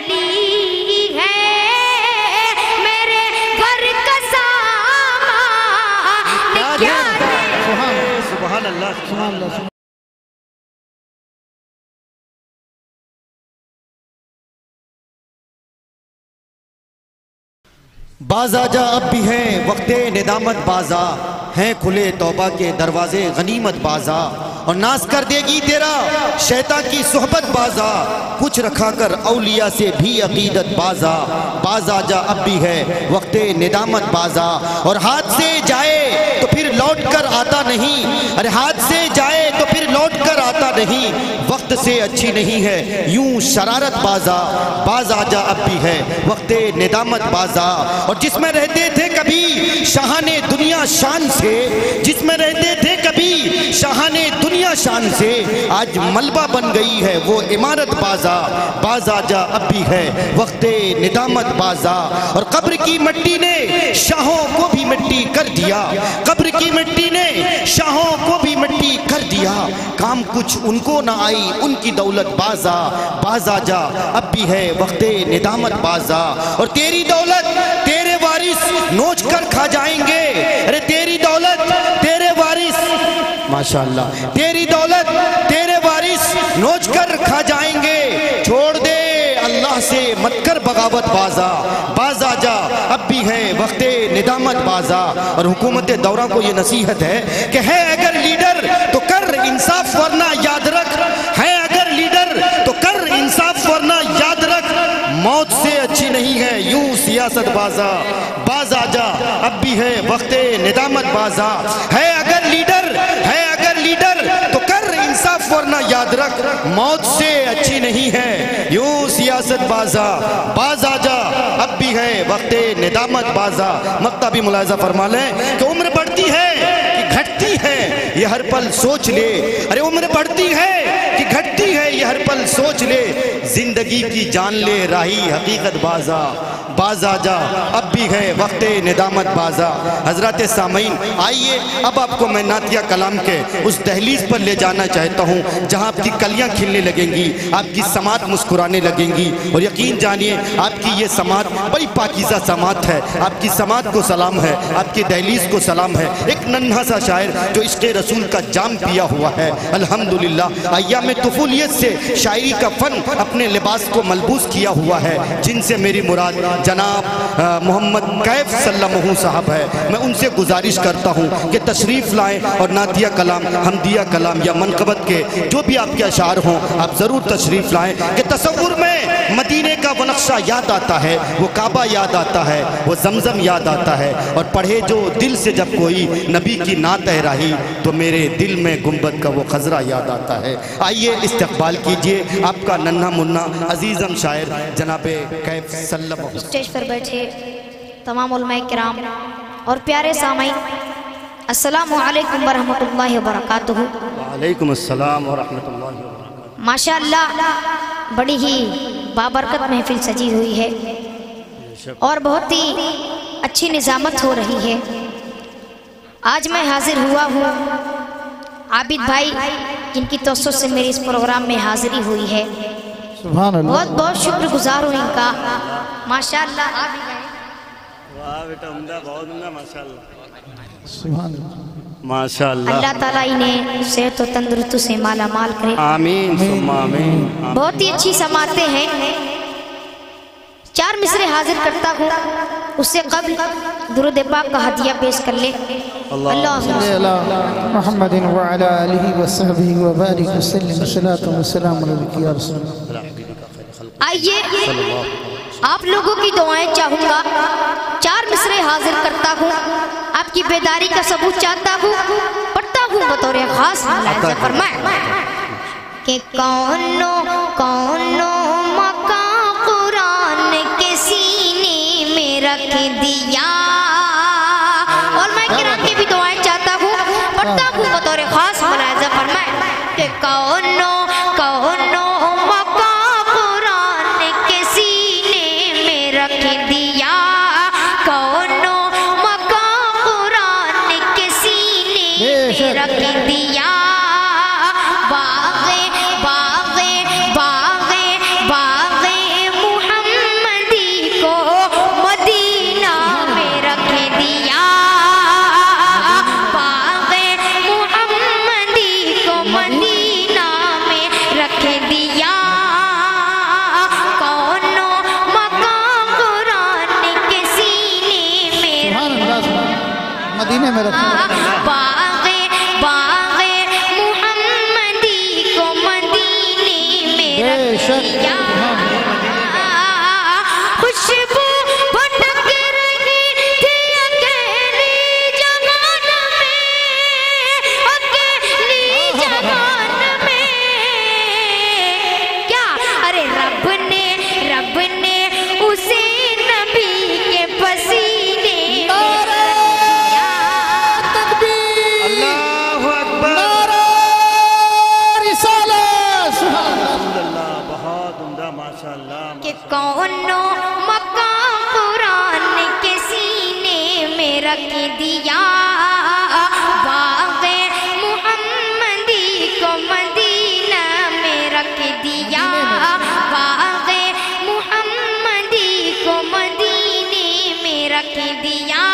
علی ہے میرے گھر کا سامان کیا ہے سبحان اللہ سبحان اللہ باز آجا اب بھی ہیں وقت ندامت بازا ہیں کھلے توبہ کے دروازے غنیمت بازا اور ناز کر دے گی تیرا شیطان کی صحبت بازا کچھ رکھا کر اولیاء سے بھی عقیدت بازا باز آجا اب بھی ہے وقت ندامت بازا اور ہاتھ سے جائے تو پھر لوٹ کر آتا نہیں ارے ہاتھ سے جائے تو پھر لوٹ کر آتا نہیں وقت سے اچھی نہیں ہے یوں شرارت بازا باز آجا اب بھی ہے وقت ندامت بازا اور جس میں رہتے تھے کبھی شاہان دنیا شان سے جس میں رہتے تھے کبھی شاہان دنیا شان سے آج ملبہ بن گئی ہے وہ عمارت بازا باز آجا اب بھی ہے وقت ندامت بازا اور قبر کی مٹی نے شاہوں کو بھی مٹی کر دیا قبر کی مٹی نے شاہوں کو بھی مٹی کر دیا کام کچھ ان کو نہ آئی ان کی دولت بازا باز آجا اب بھی ہے وقت ندامت بازا اور تیری دولت تیرے وارث نوچ کر کھا جائیں گے ارے تیری دولت تیرے وارث ماشاءاللہ تیری دولت تیرے وارث نوچ کر کھا جائیں گے چھوڑ دے اللہ سے مت کر بغاوت بازا باز آجا اب بھی ہے وقت ندامت بازا اور حکومت دورہ کو یہ نصیحت ہے کہ ہے اگر لیڈر تو کر انصاف ورنہ یاد رکھ ہے اگر لیڈر تو کر انصاف ورنہ یاد رکھ موت سے اچھی نہیں ہے یوں سیاست بازا باز آجا اب بھی ہے وقت ندامت بازا ہے اگر لیڈر تو کر انصاف ورنہ یاد رکھ موت سے اچھی نہیں ہے یوں سیاست بازا باز آجا اب بھی ہے وقت ندامت بازا مقطع بھی ملاحظہ فرما لیں کہ عمر بڑھتی ہے کہ گھٹتی ہے یہ ہر پل سوچ لے ارے عمر بڑھتی ہے کہ گھٹتی ہے یہ ہر پل سوچ لے زندگی کی جان لے راہی حقیقت بازا باز آجا اب بھی ہے وقت ندامت بازا حضرات سامعین آئیے اب آپ کو میں نعتیہ کلام کے اس دہلیز پر لے جانا چاہتا ہوں جہاں آپ کی کلیاں کھلنے لگیں گی آپ کی سماعت مسکرانے لگیں گی اور یقین جانیے آپ کی یہ سماعت بڑی پاکیزہ سماعت ہے آپ کی سماعت کو سلام ہے آپ کی دہلیز کو سلام ہے ایک ننھا سا شاعر جو عشق رسول کا جام پیا ہوا ہے الحمدللہ ایام طفولیت سے شاعری کا فن اپنے لباس کو ملبوس کیا ہوا ہے جن سے میری مراد جناب محمد کیف سلمہ صاحب ہے میں ان سے گزارش کرتا ہوں کہ تشریف لائیں اور نعتیہ کلام حمدیہ کلام یا منقبت کے جو بھی آپ کے اشعار ہوں آپ ضرور تشریف لائیں کہ تصور میں مدینے کا وہ نقشہ یاد آتا ہے وہ کعبہ یاد آتا ہے وہ زمزم یاد آتا ہے اور پڑھے جو دل سے جب کوئی نبی کی نعت راہی تو میرے دل میں گنبد کا وہ خضرہ یاد آتا ہے آئیے استقبال کیجئے آپ کا ننھا منا عزیزم شاعر جناب کیف سلمہ اسٹیج پر بیٹھے تمام علماء کرام اور پیارے سامعین السلام علیکم ورحمۃ اللہ وبرکاتہ وعلیکم السلام ورحمۃ اللہ وبرکاتہ ماشاءاللہ بڑی ہی بابرکت محفل سجی ہوئی ہے اور بہت ہی اچھی نظامت ہو رہی ہے آج میں حاضر ہوا ہوں عابد بھائی جن کی توسط سے میری اس پروگرام میں حاضری ہوئی ہے سبحان اللہ بہت بہت شکر گزار ہوں ان کا ماشاءاللہ آپ ہی گئے واہ بیٹا عمدہ بہت عمدہ ماشاءاللہ سبحان اللہ ماشاءاللہ اللہ تعالیٰ انہیں صحت و تندرست سے مالا مال کرے آمین ثم آمین بہت ہی اچھی سماعتیں ہیں 4 مصرے حاضر کرتا ہوں اس سے قبل درود پاک کا ہدیہ پیش کر لے اللہ صلی اللہ محمد وعلا آلہ وصحبہ وبارک وسلم صلاة والسلام علیکہ یا رسول اللہ آئیے آپ لوگوں کی دعائیں چاہوں گا 4 مصرے حاضر کرتا ہوں آپ کی بیداری کا ثبوت چاہتا ہوں پڑھتا ہوں بطور خاص ملاحظہ فرمائیں کہ کونو مقام قرآن کے سینے میں رکھ دیا اور میں کرام کی بھی دعائیں چاہتا ہوں پڑھتا ہوں بطور خاص ملاحظہ فرمائیں کہ کونو مقام قرآن کے سینے میں رکھ دیا کونو مقام قرآن کے سینے میں رکھ دیا باغ محمد سینے میں رکھیں باغے باغے محمدی کو مدینے میں رکھ دیا خوشبو بھٹک رہی تھی اکیلی جگان میں اکیلی جگان میں کیا ارے رب نے اسے نبی کے پسینے میں رکھ دیا اللہ اکبر نعرہ رسالت اللہ بہت عمدہ ماشاءاللہ کہ کونو مقام قرآن کے سینے میں رکھ دیا باغ محمدی کو مدینہ میں رکھ دیا باغ محمدی کو مدینے میں رکھ دیا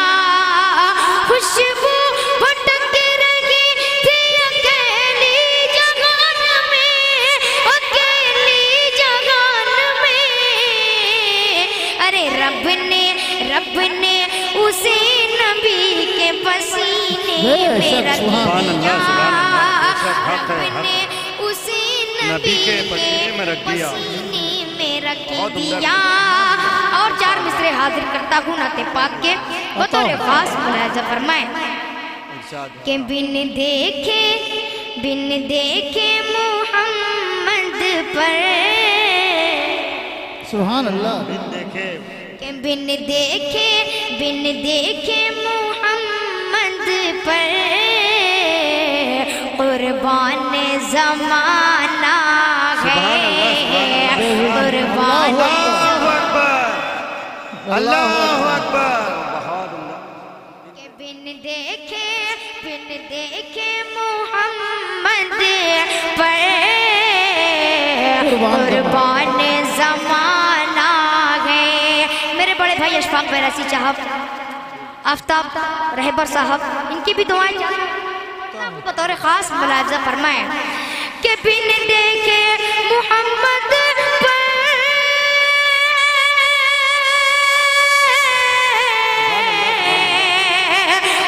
خوشبو بھٹک رہی تھی اکیلی جگان میں اکیلی جگان میں ارے رب نے اسے نبی کے پسینے میں رکھ دیا رب نے اسے نبی کے پسینے میں رکھ دیا اور 4 مصرے حاضر کرتا ہوں نعت پاک کے بطور خاص ملاحظہ فرمائیں کہ بن دیکھے محمد پر سبحان اللہ کہ بن دیکھے محمد پر قربان زمانہ ہے قربان اللہ اکبر بہت عمدہ کہ بن دیکھے محمد پر قربان زمانہ ہے میرے بڑے بھائی اشفاق بیراسی صاحب آفتاب رہبر صاحب ان کی بھی دعائیں بطور خاص ملاحظہ فرمائیں کہ بن دیکھے محمد پر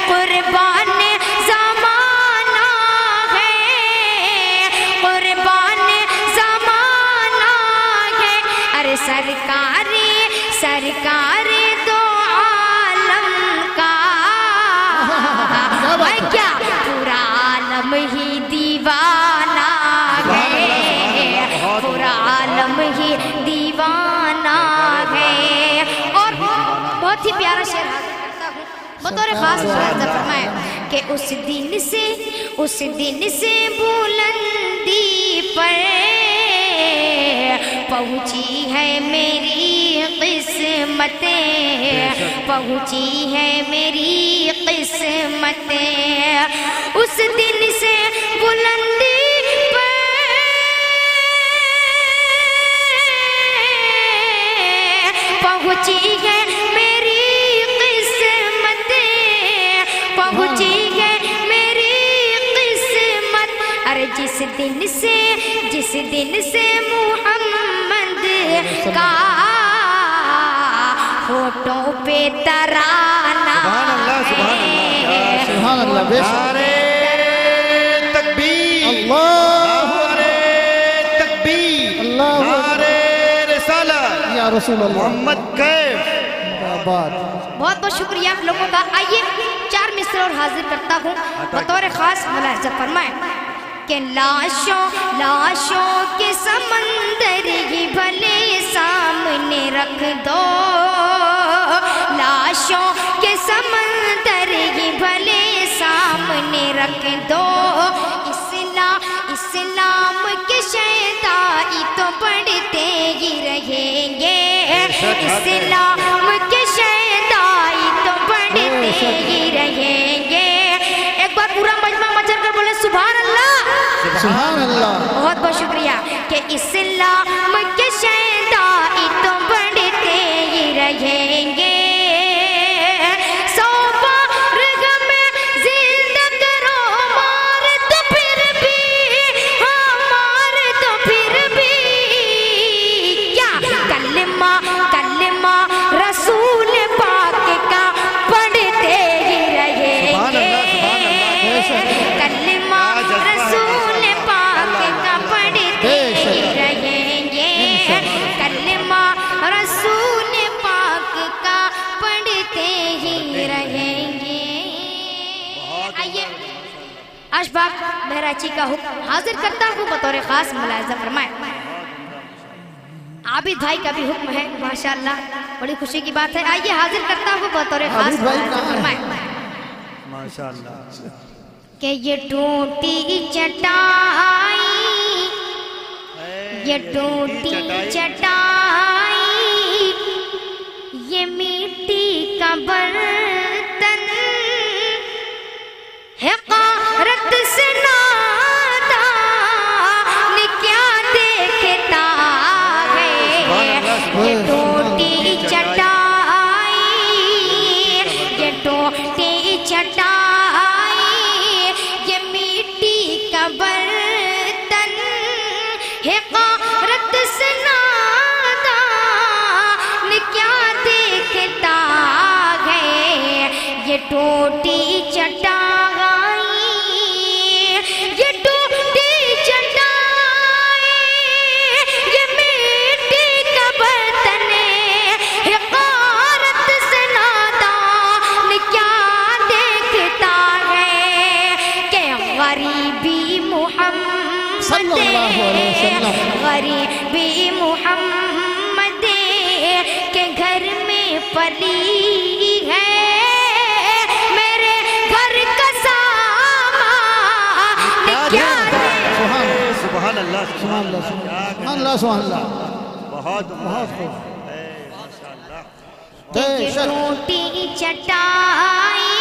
قربان زمانہ ہے قربان زمانہ ہے ارے سرکار دو عالم کا میں کیا پورا عالم ہی دیوانہ ہے پورا عالم ہی دیوانہ ہے اور بہت ہی پیارا شعر حاضر کرتا ہوں بطور خاص ملاحظہ فرمائیں کہ اس دن سے بلندی پر پہنچی ہے میری قسمتیں پہنچی ہے میری قسمتیں اس دن سے بلندی پر پہنچی ہے میری قسمتیں پہنچی ہے میری قسمت ارے جس دن سے محمد کا ہوٹوں پہ ترانہ سبحان اللہ بے شک نعرے تکبیر اللہ تکبیر اللہ نعرے رسالت یا رسول اللہ محمد کیف آباد بہت بہت شکریہ آپ لوگوں کا آئیے 4 مصرے اور حاضر کرتا ہوں بطور خاص ملاحظہ فرمائیں کہ لاشوں کے سمندر ہی بھلے سامنے رکھ دو لاشوں کے سمندر ہی بھلے سامنے رکھ دو اسلام کے شہدائی تو بڑھتے ہی رہیں گے اسلام کے شہدائی تو بڑھتے ہی رہیں گے ایک بار پورا مجمع مچل کر بولے سبحان اللہ سبحان اللہ بہت بہت شکریہ کہ اسلام کے شہدائی تو بڑھتے ہی رہیں گے کراچی کا حکم حاضر کرتا ہوں بطور خاص ملاحظہ فرمائے. عابد بھائی کا بھی حکم ہے ماشاءاللہ، بڑی خوشی کی بات ہے. آئیے حاضر کرتا ہوں بطور خاص ملاحظہ فرمائے ماشاءاللہ. کہ یہ ٹوٹی چٹائی، یہ ٹوٹی چٹائی، یہ مٹی کا برتن ہے غارت سے نادان کیا دیکھتا ہے. یہ ٹوٹی چٹائی، یہ ٹوٹی چٹائی، یہ مٹی کا برتن ہے غارت سے نادان کیا دیکھتا ہے. یہ ٹوٹی چٹائی، یہ ٹوٹی چٹائی، یہ مٹی کا برتن ہے غارت سے نادان کیا دیکھتا ہے. کہ غریبی محمد، غریبی محمد کے گھر میں پلی ہے، میرے گھر کا سامان کیا سبحان اللہ سبحان اللہ سبحان اللہ سبحان اللہ. بہت خوب. یہ ٹوٹی چٹائی،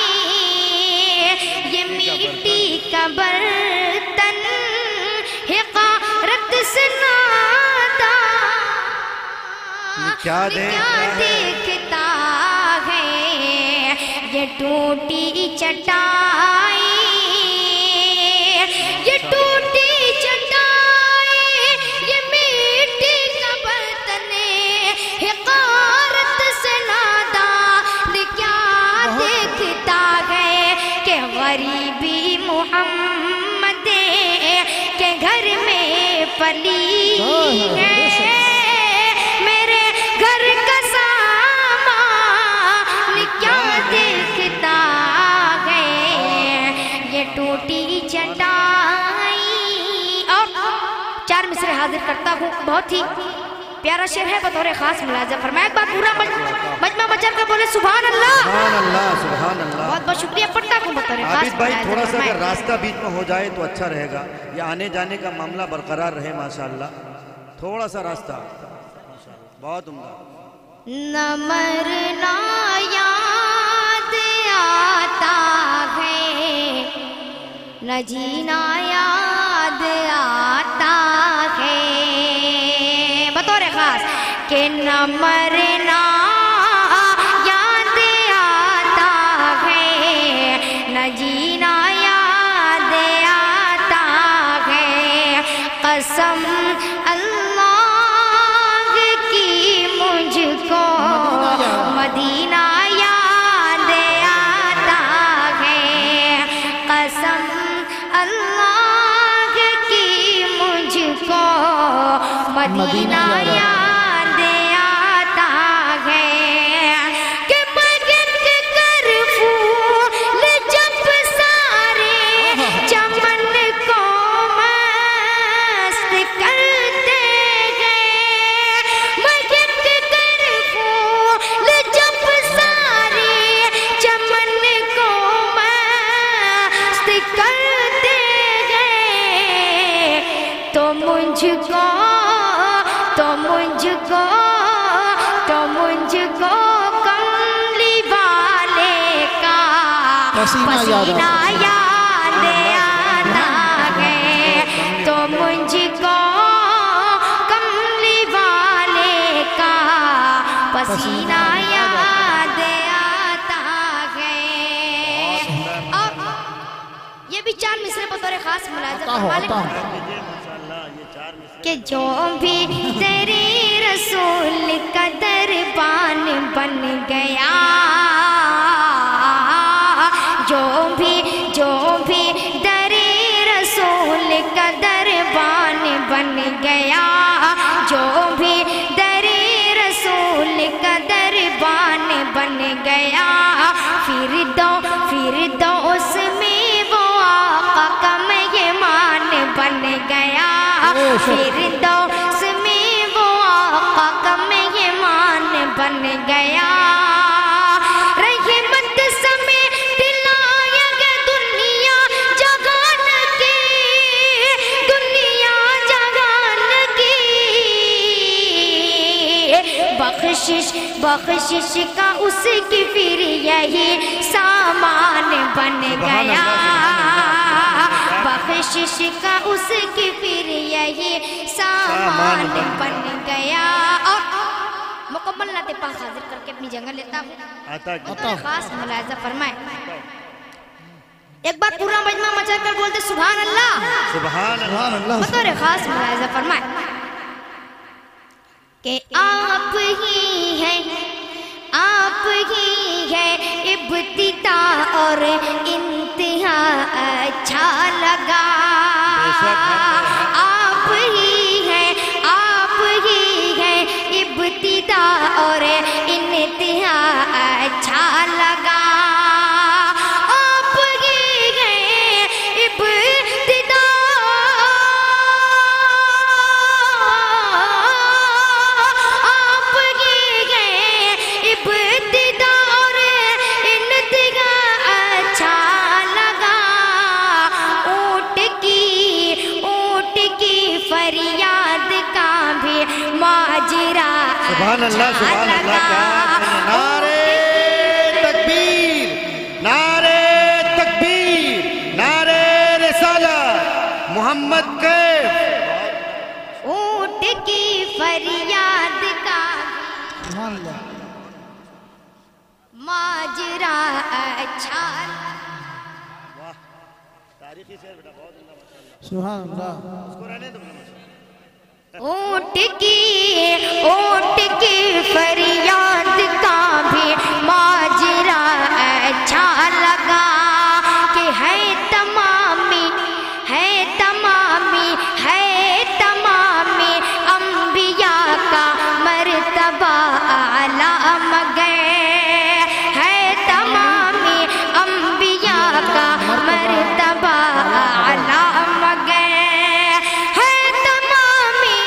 یہ مٹی کا برتن ہے غارت سے نادان کیا دیکھتا ہے. یہ ٹوٹی چٹائی، یہ ٹوٹی چٹائی، یہ مٹی کا برتن ہے غارت سے نادان کیا دیکھتا ہے. کہ غریبی محمد کے گھر میں پلی ہے، میرے گھر کا سامان کیا دیکھتا ہے. یہ ٹوٹی چٹائی. اور 4 مصرے حاضر کرتا ہوں، بہت ہی پیارا شعر ہے بطور خاص ملاحظہ فرمائے. ایک بار پورا مجمع مچل کر بولے سبحان اللہ. سبحان اللہ سبحان اللہ. بہت بہت شکریہ پڑھتا ہوں بطور خاص عابد بھائی ملاحظہ تھوڑا سا فرمائے. اگر راستہ بیچ میں ہو جائے تو اچھا رہے گا، یہ آنے جانے کا معاملہ برقرار رہے ماشاءاللہ. تھوڑا سا راستہ. بہت عمدہ. نہ مرنا یاد آتا ہے، نہ جینا یاد آتا ہے. بطور خاص کہ نہ مرنا یاد آتا ہے، نہ جینا یاد آتا ہے. قسم اللہ کی مجھ کو مدینہ یاد آتا ہے. قسم اللہ کی مجھ کو مدینہ یاد آتا ہے. کہ بغیر کر پھول جب سارے چمن کو مست کرتے گئے، بغیر کر پھول جب سارے چمن کو مست کرتے گئے، تو مجھ کو کملی والے کا پسینہ یاد آتا ہے. تو مجھ کو کملی والے کا پسینہ یاد آتا ہے. اب یہ بھی 4 مصرے بطور خاص ملاحظہ فرمائے کہ جو بھی تیرے رسول کا دربان بن گیا، جو بھی تیرے رسول کا دربان بن گیا، جو بھی تیرے رسول کا دربان بن گیا، پھر دو اس میں وہ آقا کا مہمان گیا فردوس میں وہ آقا کا مہمان بن گیا رحمت سمیت لائے گے دنیا جہان کی دنیا جہان کی بخشش کا اس کی پھر یہی سامان بن گیا بخشش کا اس کی پھر یہی سامان بن گیا اور مکمل نعت پاک حاضر کر کے اپنی جگہ لیتا ہوں خاص ملاحظہ فرمائے ایک بار پورا مجمع مچا کر بولتے سبحان اللہ سبحان اللہ بطور خاص ملاحظہ فرمائے کہ آپ ہی ہیں ابتدا اور انتہا اچھا لگا آپ ہی ہیں ابتدا اور انتہا اچھا لگا آپ ہی ہیں ابتدا آپ ہی ہیں ابتدا اور انتہا اچھا لگا اونٹ کی فریاد کا بھی ماجرا سبحان اللہ سبحان اللہ کیا نعرہ تکبیر نعرہ تکبیر نعرہ رسالت محمد کیف اونٹ کی فریاد کا ماجرا اچھا سبحان اللہ اونٹ کی فریاد کا بھی ماجرا اچھا لگا کہ ہے تمامی انبیاء کا مرتبہ اعلیٰ مگر ہے تمامی انبیاء کا مرتبہ اعلیٰ مگر ہے تمامی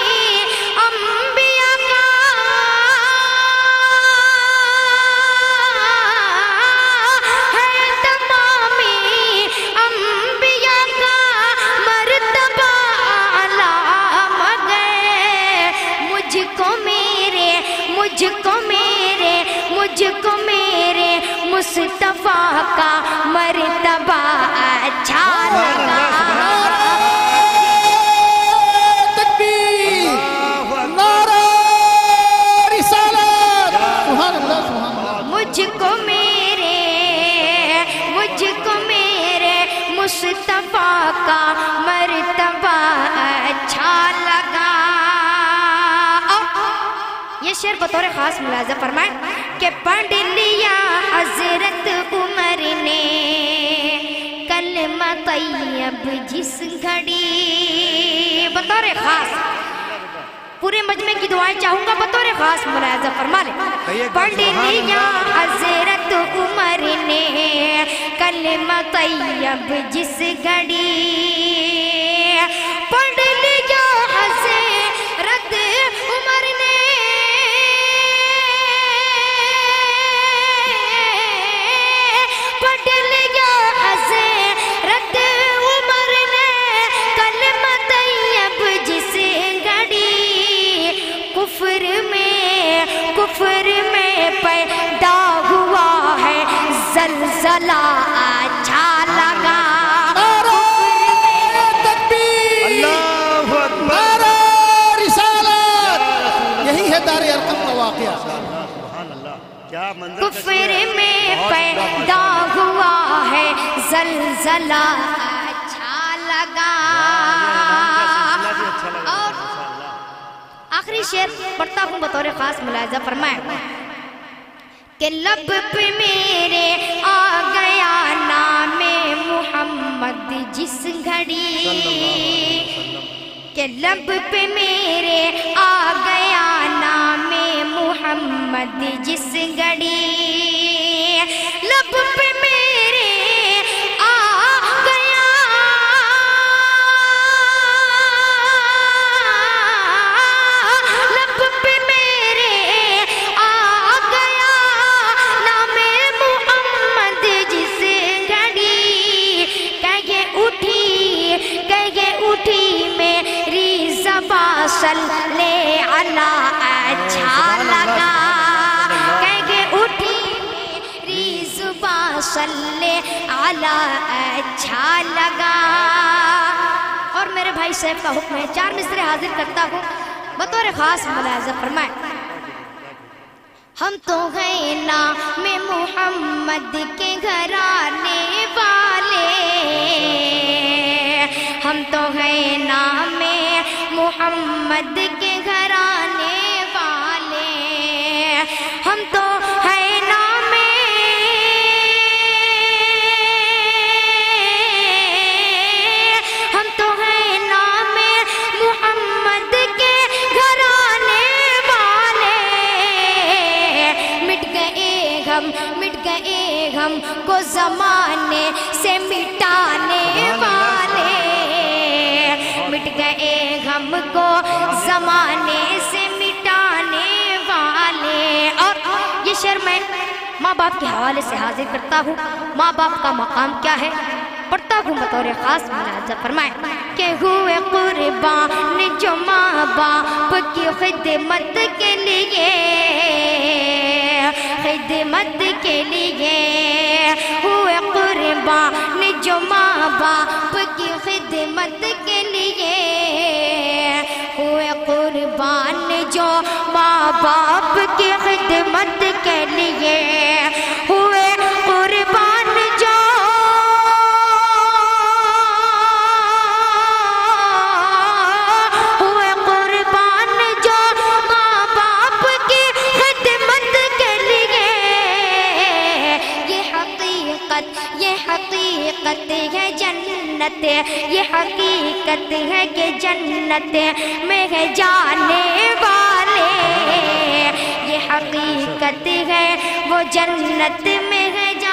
انبیاء کا مرتبہ اعلیٰ مگر مجھ کو میرے مصطفیٰ کا مرتبہ اچھا لگا تکبیر نعرہ رسالت سبحان اللہ سبحان اللہ مجھ کو میرے مصطفیٰ کا مرتبہ اچھا لگا یہ شعر بطور خاص ملاحظہ فرمائیں کہ پڑھ لیا حضرت عمر نے کلمہ طیب جس گھڑی بطور خاص پورے مجمع کی دعائیں چاہوں گا بطور خاص ملاحظہ فرما لیں پڑھ لیا حضرت عمر نے کلمہ طیب جس گھڑی پڑھ لیا حضرت عمر نے پڑھ لیا حضرت عمر نے کلمہ طیب جس گھڑی کفر میں پیدا ہوا ہے زلزلہ اچھا لگا اللہ اکبر نعرہ رسالت یہی ہے دار ارقم کا واقعہ سبحان اللہ کیا منظر کفر میں پیدا ہوا ہے زلزلہ اچھا لگا اور آخری شعر پڑھتا ہوں بطور خاص ملاحظہ فرمائیں کہ لب پہ میرے آ گیا نام محمد جس گھڑی کہ لب پہ میرے آ گیا نام محمد جس گھڑی لب پہ میرے آ گیا صلی علی اچھا لگا، کہہ کے اٹھی میری زبان صلی علی اچھا لگا۔ اور میرے بھائی صاحب کا حکم ہے، 4 مصرے حاضر کرتا ہوں بطور خاص ملاحظہ فرمائیں۔ ہم تو ہیں نام محمد کے گھرانے والے، ہم تو ہیں نام محمد کے گھرانے والے، ہم تو ہیں نام، ہم تو ہیں نام محمد کے گھرانے والے، مٹ گئے ہم کو زمانے سے مٹانے والے، مٹ گئے ہم کو زمانے سے مٹانے والے۔ اور یہ شعر میں ماں باپ کے حوالے سے حاضر کرتا ہوں۔ ماں باپ کا مقام کیا ہے پڑھتا ہوں بطور خاص ملاحظہ فرمائیں کہ ہوئے قربان جو ماں باپ کی خدمت کے لیے، خدمت کے لیے ہوئے قربان جو ماں باپ کی خدمت کے لیے، ہوئے قربان جو ماں باپ کی خدمت کے لیے، ہوئے قربان جو ہوئے قربان جو ماں باپ کی خدمت کے لیے۔ یہ حقیقت ہے جنت، یہ حقیقت ہے کہ جنت میں ہے جانے والے، یہ حقیقت ہے وہ جنت میں ہے جانے